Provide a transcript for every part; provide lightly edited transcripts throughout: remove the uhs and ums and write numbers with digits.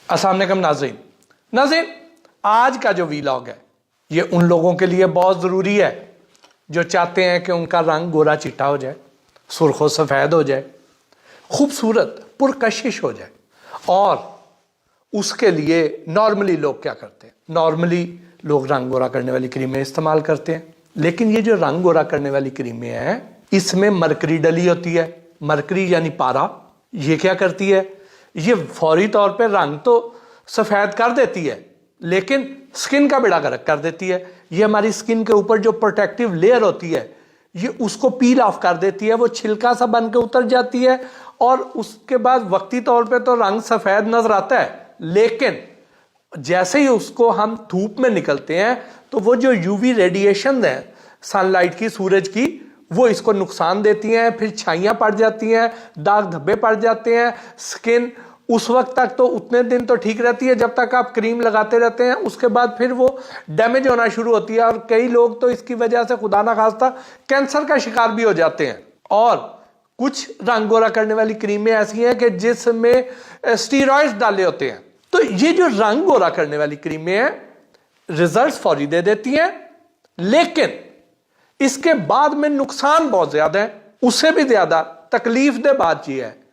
अस्सलाम वालेकुम नाज़रीन, आज का जो वीलॉग है ये उन लोगों के लिए बहुत ज़रूरी है जो चाहते हैं कि उनका रंग गोरा चिट्टा हो जाए, सुर्ख व सफ़ेद हो जाए, खूबसूरत पुरकशिश हो जाए। और उसके लिए नॉर्मली लोग क्या करते हैं? नॉर्मली लोग रंग गोरा करने वाली क्रीमें इस्तेमाल करते हैं, लेकिन ये जो रंग गोरा करने वाली क्रीमें हैं इसमें मरकरी डली होती है। मरकरी यानी पारा। ये क्या करती है? ये फौरी तौर पे रंग तो सफ़ेद कर देती है लेकिन स्किन का बेड़ा गर्क कर देती है। ये हमारी स्किन के ऊपर जो प्रोटेक्टिव लेयर होती है ये उसको पील ऑफ कर देती है, वो छिलका सा बन के उतर जाती है और उसके बाद वक्ती तौर पे तो रंग सफ़ेद नजर आता है, लेकिन जैसे ही उसको हम धूप में निकलते हैं तो वो जो यूवी रेडिएशन है सनलाइट की, सूरज की, वो इसको नुकसान देती हैं, फिर छाइयाँ पड़ जाती हैं, दाग धब्बे पड़ जाते हैं। स्किन उस वक्त तक तो उतने दिन तो ठीक रहती है जब तक आप क्रीम लगाते रहते हैं, उसके बाद फिर वो डैमेज होना शुरू होती है और कई लोग तो इसकी वजह से खुदा ना खास्ता कैंसर का शिकार भी हो जाते हैं। और कुछ रंग गोरा करने वाली क्रीमें ऐसी हैं कि जिसमें स्टीरॉइड्स डाले होते हैं। तो ये जो रंग गोरा करने वाली क्रीमें हैं रिजल्ट्स फौरी दे देती हैं, लेकिन इसके बाद में नुकसान बहुत ज्यादा है। उससे भी ज्यादा तकलीफ दे बात यह है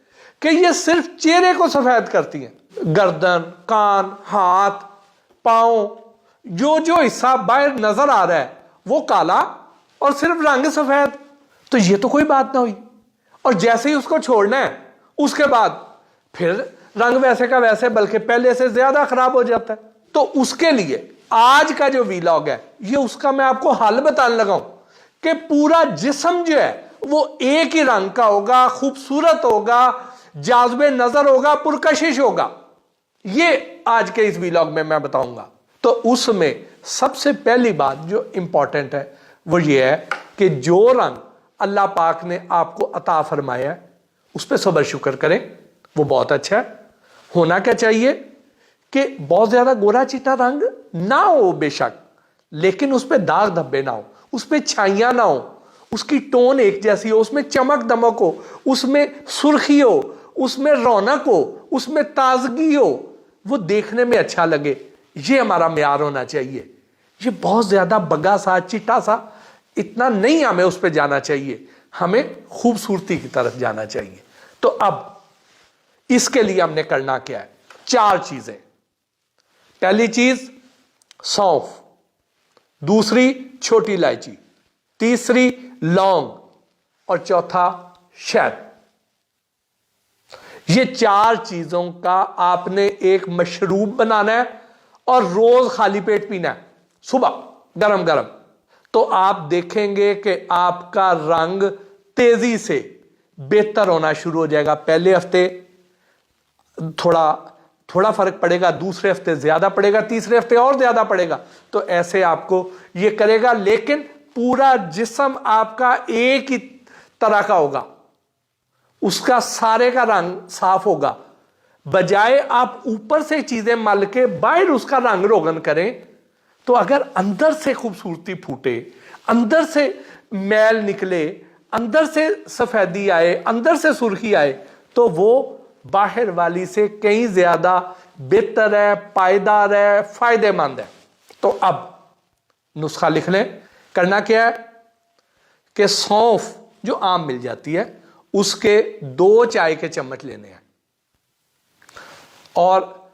कि ये सिर्फ चेहरे को सफेद करती हैं। गर्दन, कान, हाथ, पांव, जो जो हिस्सा बाहर नजर आ रहा है वो काला और सिर्फ रंग सफेद। तो ये तो कोई बात ना हुई, और जैसे ही उसको छोड़ना है उसके बाद फिर रंग वैसे का वैसे बल्कि पहले से ज्यादा खराब हो जाता है। तो उसके लिए आज का जो वीलॉग है ये उसका मैं आपको हल बताने लगा हूं कि पूरा जिस्म जो है वो एक ही रंग का होगा, खूबसूरत होगा, जाज़बे नजर होगा, पुरकशिश होगा। ये आज के इस वीलॉग में मैं बताऊंगा। तो उसमें सबसे पहली बात जो इंपॉर्टेंट है वो ये है कि जो रंग अल्लाह पाक ने आपको अता फरमाया है उस पर सब्र शुक्र करें, वो बहुत अच्छा है। होना क्या चाहिए कि बहुत ज्यादा गोरा चिट्टा रंग ना हो बेशक, लेकिन उस पर दाग धब्बे ना हो, उस पर छाइयां ना हो, उसकी टोन एक जैसी हो, उसमें चमक दमक हो, उसमें सुर्खी हो, उसमें रौनक हो, उसमें ताजगी हो, वो देखने में अच्छा लगे। ये हमारा म्यार होना चाहिए। ये बहुत ज्यादा बगा सा, चिट्टा सा, इतना नहीं हमें उस पर जाना चाहिए, हमें खूबसूरती की तरफ जाना चाहिए। तो अब इसके लिए हमने करना क्या है? 4 चीजें। पहली चीज सौंफ, दूसरी छोटी इलायची, तीसरी लौंग और चौथा शहद। ये 4 चीजों का आपने एक मशरूब बनाना है और रोज खाली पेट पीना है, सुबह गरम गरम। तो आप देखेंगे कि आपका रंग तेजी से बेहतर होना शुरू हो जाएगा। पहले हफ्ते थोड़ा फर्क पड़ेगा, दूसरे हफ्ते ज्यादा पड़ेगा, तीसरे हफ्ते और ज्यादा पड़ेगा। तो ऐसे आपको ये करेगा, लेकिन पूरा जिस्म आपका एक ही तरह का होगा, उसका सारे का रंग साफ होगा। बजाय आप ऊपर से चीजें मल के बाहर उसका रंग रोगन करें, तो अगर अंदर से खूबसूरती फूटे, अंदर से मैल निकले, अंदर से सफेदी आए, अंदर से सुर्खी आए, तो वो बाहर वाली से कहीं ज्यादा बेहतर है, पायदार है, फायदेमंद है। तो अब नुस्खा लिख लें। करना क्या है कि सौंफ जो आम मिल जाती है उसके 2 चाय के चम्मच लेने हैं और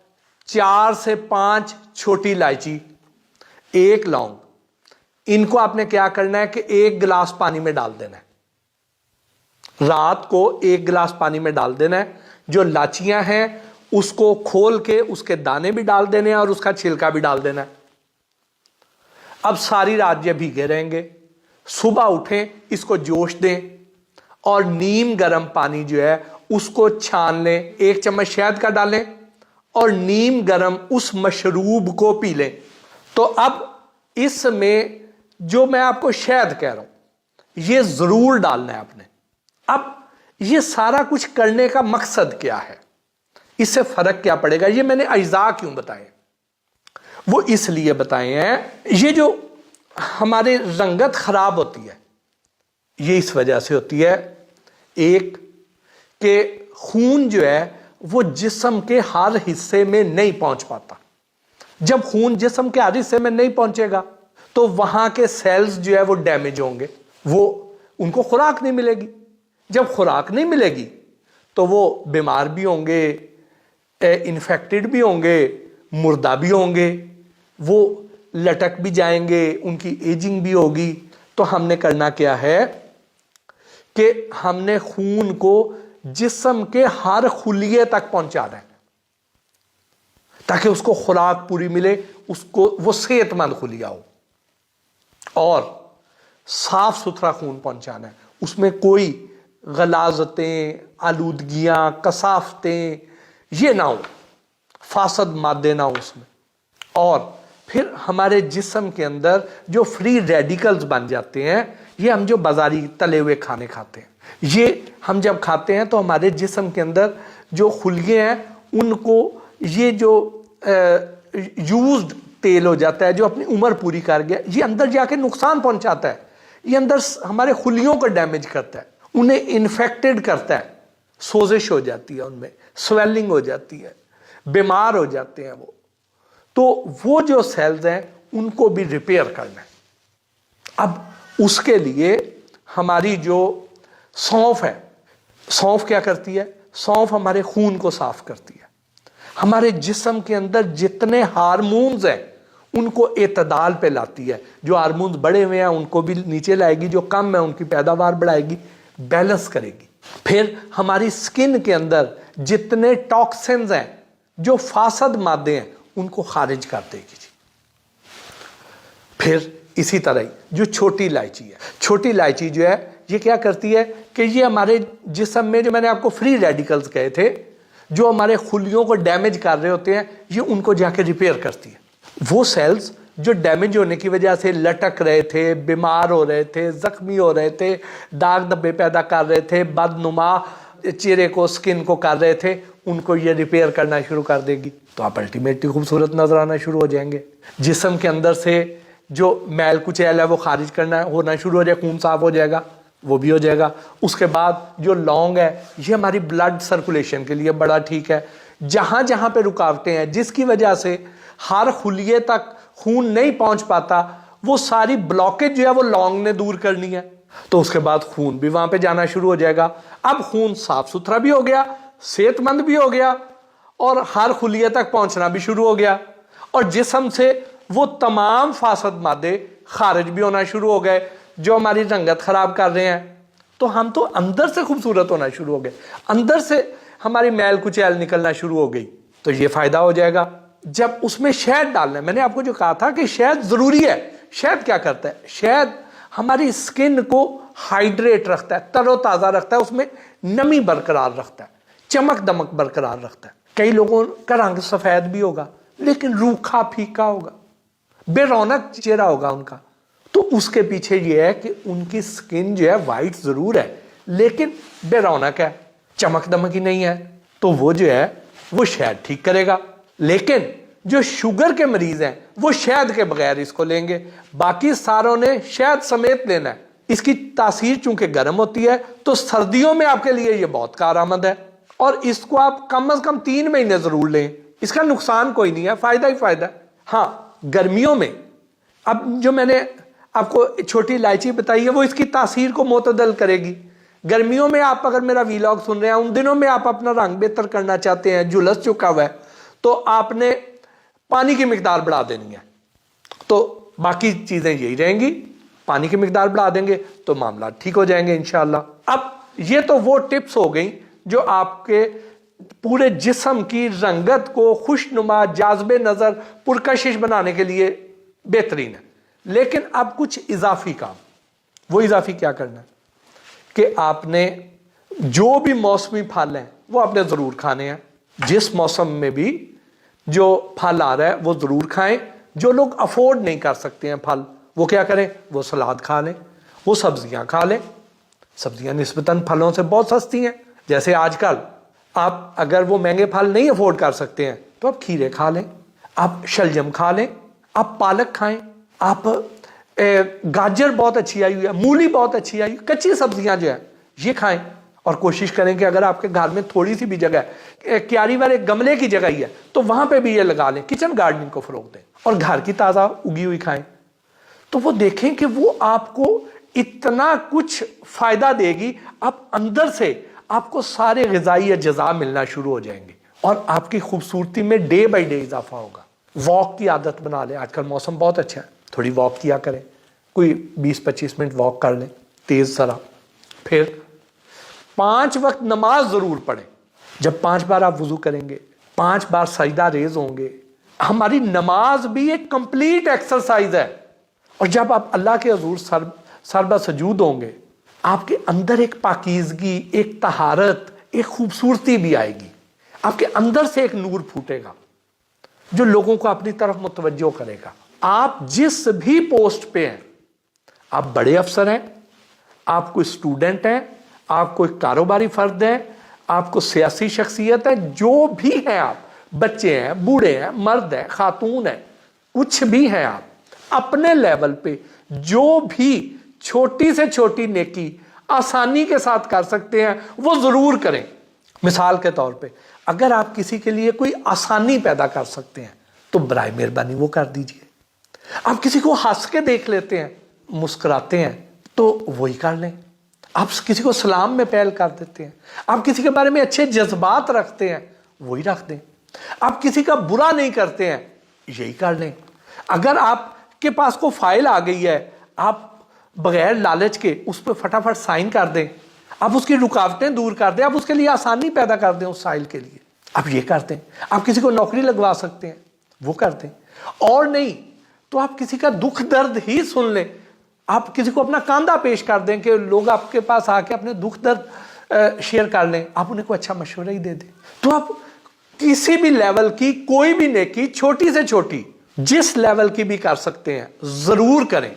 4 से 5 छोटी इलायची, 1 लौंग। इनको आपने क्या करना है कि 1 गिलास पानी में डाल देना है। रात को 1 गिलास पानी में डाल देना है। जो लाचियां हैं उसको खोल के उसके दाने भी डाल देने हैं और उसका छिलका भी डाल देना है। अब सारी रात ये भीगे रहेंगे, सुबह उठें, इसको जोश दें और नीम गर्म पानी जो है उसको छान लें, 1 चम्मच शहद का डालें और नीम गर्म उस मशरूब को पी लें। तो अब इसमें जो मैं आपको शहद कह रहा हूं ये जरूर डालना है आपने। अब ये सारा कुछ करने का मकसद क्या है, इससे फर्क क्या पड़ेगा, ये मैंने अज्जा क्यों बताए? वो इसलिए बताए हैं, ये जो हमारे रंगत खराब होती है ये इस वजह से होती है, एक कि खून जो है वो जिस्म के हर हिस्से में नहीं पहुंच पाता। जब खून जिस्म के हर हिस्से में नहीं पहुंचेगा तो वहां के सेल्स जो है वो डैमेज होंगे, वो उनको खुराक नहीं मिलेगी। जब खुराक नहीं मिलेगी तो वो बीमार भी होंगे, इन्फेक्टेड भी होंगे, मुर्दा भी होंगे, वो लटक भी जाएंगे, उनकी एजिंग भी होगी। तो हमने करना क्या है कि हमने खून को जिस्म के हर खुलिये तक पहुंचाना है ताकि उसको खुराक पूरी मिले, उसको वो सेहतमंद खुलिया हो, और साफ सुथरा खून पहुंचाना है। उसमें कोई गलाजतें, आलूदगियां, कसाफतें ये ना हो, फासद मादे ना हो उसमें। और फिर हमारे जिस्म के अंदर जो फ्री रेडिकल्स बन जाते हैं, ये हम जो बाजारी तले हुए खाने खाते हैं, ये हम जब खाते हैं तो हमारे जिस्म के अंदर जो खुलिये हैं उनको ये जो यूज्ड तेल हो जाता है, जो अपनी उम्र पूरी कर गया, ये अंदर जाके नुकसान पहुंचाता है। ये अंदर हमारे खुलियों को डैमेज करता है, उन्हें इन्फेक्टेड करता है, सोजिश हो जाती है, उनमें स्वेलिंग हो जाती है, बीमार हो जाते हैं वो। तो वो जो सेल्स हैं उनको भी रिपेयर करना है। अब उसके लिए हमारी जो सौंफ है, सौंफ क्या करती है? सौंफ हमारे खून को साफ करती है। हमारे जिस्म के अंदर जितने हार्मोन्स हैं उनको एतदाल पे लाती है। जो हार्मोन्स बढ़े हुए हैं उनको भी नीचे लाएगी, जो कम है उनकी पैदावार बढ़ाएगी, बैलेंस करेगी। फिर हमारी स्किन के अंदर जितने टॉक्सिन्स हैं, जो फासद मादे हैं, उनको खारिज कर देगी जी। फिर इसी तरह ही जो छोटी इलायची है, छोटी इलायची जो है ये क्या करती है कि ये हमारे जिस्म में, जो मैंने आपको फ्री रेडिकल्स कहे थे, जो हमारे खुलियों को डैमेज कर रहे होते हैं, ये उनको जाके रिपेयर करती है। वो सेल्स जो डैमेज होने की वजह से लटक रहे थे, बीमार हो रहे थे, जख्मी हो रहे थे, दाग धब्बे पैदा कर रहे थे, बदनुमा चेहरे को, स्किन को कर रहे थे, उनको ये रिपेयर करना शुरू कर देगी। तो आप अल्टीमेटली खूबसूरत नजर आना शुरू हो जाएंगे। जिस्म के अंदर से जो मैल कुचैल है वो खारिज करना होना शुरू हो जाएगा, खून साफ हो जाएगा, वो भी हो जाएगा। उसके बाद जो लौंग है, ये हमारी ब्लड सर्कुलेशन के लिए बड़ा ठीक है। जहां जहां पे रुकावटें हैं जिसकी वजह से हर खुलिये तक खून नहीं पहुंच पाता, वो सारी ब्लॉकेज जो है वो लौंग ने दूर करनी है। तो उसके बाद खून भी वहां पे जाना शुरू हो जाएगा। अब खून साफ सुथरा भी हो गया, सेहतमंद भी हो गया, और हर खुलिये तक पहुंचना भी शुरू हो गया, और जिस्म से वो तमाम फासद मादे खारिज भी होना शुरू हो गए जो हमारी रंगत खराब कर रहे हैं। तो हम तो अंदर से खूबसूरत होना शुरू हो गए, अंदर से हमारी मैल कुचैल निकलना शुरू हो गई। तो ये फायदा हो जाएगा। जब उसमें शहद डालना है, मैंने आपको जो कहा था कि शहद जरूरी है। शहद क्या करता है? शहद हमारी स्किन को हाइड्रेट रखता है, तरोताजा रखता है, उसमें नमी बरकरार रखता है, चमक दमक बरकरार रखता है। कई लोगों का रंग सफेद भी होगा लेकिन रूखा फीका होगा, बेरौनक चेहरा होगा उनका। तो उसके पीछे ये है कि उनकी स्किन जो है वाइट जरूर है लेकिन बेरौनक है, चमक दमक ही नहीं है। तो वो जो है वो शहद ठीक करेगा। लेकिन जो शुगर के मरीज हैं वो शहद के बगैर इसको लेंगे, बाकी सारों ने शहद समेत लेना है। इसकी तासीर चूंकि गर्म होती है तो सर्दियों में आपके लिए ये बहुत कारआमद है, और इसको आप कम से कम 3 महीने जरूर लें। इसका नुकसान कोई नहीं है, फायदा ही फायदा है। हाँ, गर्मियों में अब जो मैंने आपको छोटी इलायची बताई है वो इसकी तासीर को मोतदल करेगी। गर्मियों में आप अगर मेरा वीलॉग सुन रहे हैं, उन दिनों में आप अपना रंग बेहतर करना चाहते हैं, झुलस चुका हुआ है, तो आपने पानी की मिकदार बढ़ा देनी है। तो बाकी चीजें यही रहेंगी, पानी की मिकदार बढ़ा देंगे तो मामला ठीक हो जाएंगे इंशाल्लाह। अब ये तो वो टिप्स हो गई जो आपके पूरे जिस्म की रंगत को खुशनुमा, जाज़बे नजर, पुरकशिश बनाने के लिए बेहतरीन है। लेकिन अब कुछ इजाफी काम, वो इजाफी क्या करना है कि आपने जो भी मौसमी फल हैं वो आपने जरूर खाने हैं। जिस मौसम में भी जो फल आ रहा है वो जरूर खाएं। जो लोग अफोर्ड नहीं कर सकते हैं फल, वो क्या करें? वो सलाद खा लें, वो सब्जियां खा लें। सब्जियां निस्बतन फलों से बहुत सस्ती हैं। जैसे आजकल आप अगर वो महंगे फल नहीं अफोर्ड कर सकते हैं तो आप खीरे खा लें, आप शलजम खा लें, आप पालक खाएं, आप गाजर बहुत अच्छी आई हुई है, मूली बहुत अच्छी आई, कच्ची सब्जियां जो है ये खाएं। اور کوشش کریں کہ اگر آپ کے گھر میں تھوڑی سی بھی جگہ ہے, کیاری والے گملے کی جگہ ہی ہے, تو وہاں پہ بھی یہ لگا لیں, کچن گارڈننگ کو فروغ دیں اور گھر کی تازہ اگی ہوئی کھائیں. تو وہ دیکھیں کہ وہ آپ کو اتنا کچھ فائدہ دے گی, آپ اندر سے آپ کو سارے غذائی اجزاء ملنا شروع ہو جائیں گے اور آپ کی خوبصورتی میں ڈے بائی ڈے اضافہ ہوگا. واک کی عادت بنا لیں, آج کل موسم بہت اچھا ہے, تھوڑی واک کیا کریں, کوئی 20-25 منٹ واک کر لیں تیز ذرا. پھر 5 وقت نماز ضرور پڑھیں. جب 5 بار آپ وضو کریں گے, 5 بار سجدہ ریز ہوں گے, ہماری نماز بھی ایک کمپلیٹ ایکسرسائز ہے. اور جب آپ اللہ کے حضور سر سجود ہوں گے, آپ کے اندر ایک پاکیزگی, ایک طہارت, ایک خوبصورتی بھی آئے گی. آپ کے اندر سے ایک نور پھوٹے گا جو لوگوں کو اپنی طرف متوجہ کرے گا. آپ جس بھی پوسٹ پہ ہیں, آپ بڑے افسر ہیں, آپ کوئی اسٹوڈنٹ ہیں, آپ کوئی کاروباری فرد ہیں, آپ کو سیاسی شخصیت ہے, جو بھی ہیں آپ, بچے ہیں, بوڑھے ہیں, مرد ہیں, خاتون ہیں, کچھ بھی ہیں آپ, اپنے لیول پہ جو بھی چھوٹی سے چھوٹی نیکی آسانی کے ساتھ کر سکتے ہیں وہ ضرور کریں. مثال کے طور پہ اگر آپ کسی کے لیے کوئی آسانی پیدا کر سکتے ہیں تو برائے مہربانی وہ کر دیجئے. آپ کسی کو ہنس کے دیکھ لیتے ہیں, مسکراتے ہیں, تو وہی کر لیں. آپ کسی کو سلام میں پہل کر دیتے ہیں, آپ کسی کے بارے میں اچھے جذبات رکھتے ہیں, وہی رکھ دیں. آپ کسی کا برا نہیں کرتے ہیں, یہی کر لیں. اگر آپ کے پاس کو فائل آ گئی ہے, آپ بغیر لالچ کے اس پہ فٹافٹ سائن کر دیں, آپ اس کی رکاوٹیں دور کر دیں, آپ اس کے لیے آسانی پیدا کر دیں اس فائل کے لیے, آپ یہ کر دیں. آپ کسی کو نوکری لگوا سکتے ہیں, وہ کر دیں. اور نہیں تو آپ کسی کا دکھ درد ہی سن لیں, آپ کسی کو اپنا کاندھا پیش کر دیں کہ لوگ آپ کے پاس آ کے اپنے دکھ درد شیئر کر لیں, آپ انہیں کوئی اچھا مشورہ ہی دے دیں. تو آپ کسی بھی لیول کی کوئی بھی نیکی, چھوٹی سے چھوٹی, جس لیول کی بھی کر سکتے ہیں ضرور کریں.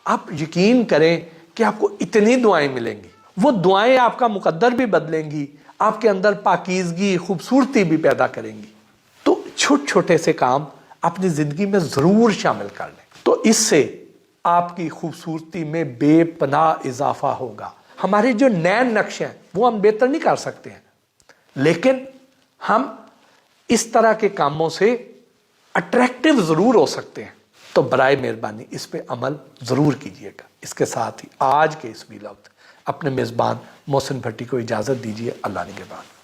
آپ یقین کریں کہ آپ کو اتنی دعائیں ملیں گی, وہ دعائیں آپ کا مقدر بھی بدلیں گی, آپ کے اندر پاکیزگی, خوبصورتی بھی پیدا کریں گی. تو چھوٹے چھوٹے سے کام اپنی زندگی میں ضرور شامل کر لیں, تو اس سے آپ کی خوبصورتی میں بے پناہ اضافہ ہوگا. ہمارے جو نئے نقش ہیں وہ ہم بہتر نہیں کر سکتے ہیں, لیکن ہم اس طرح کے کاموں سے اٹریکٹیو ضرور ہو سکتے ہیں. تو برائے مہربانی اس پہ عمل ضرور کیجئے گا. اس کے ساتھ ہی آج کے اس ویلاگ اپنے میزبان محسن بھٹی کو اجازت دیجیے. اللہ نگہبان.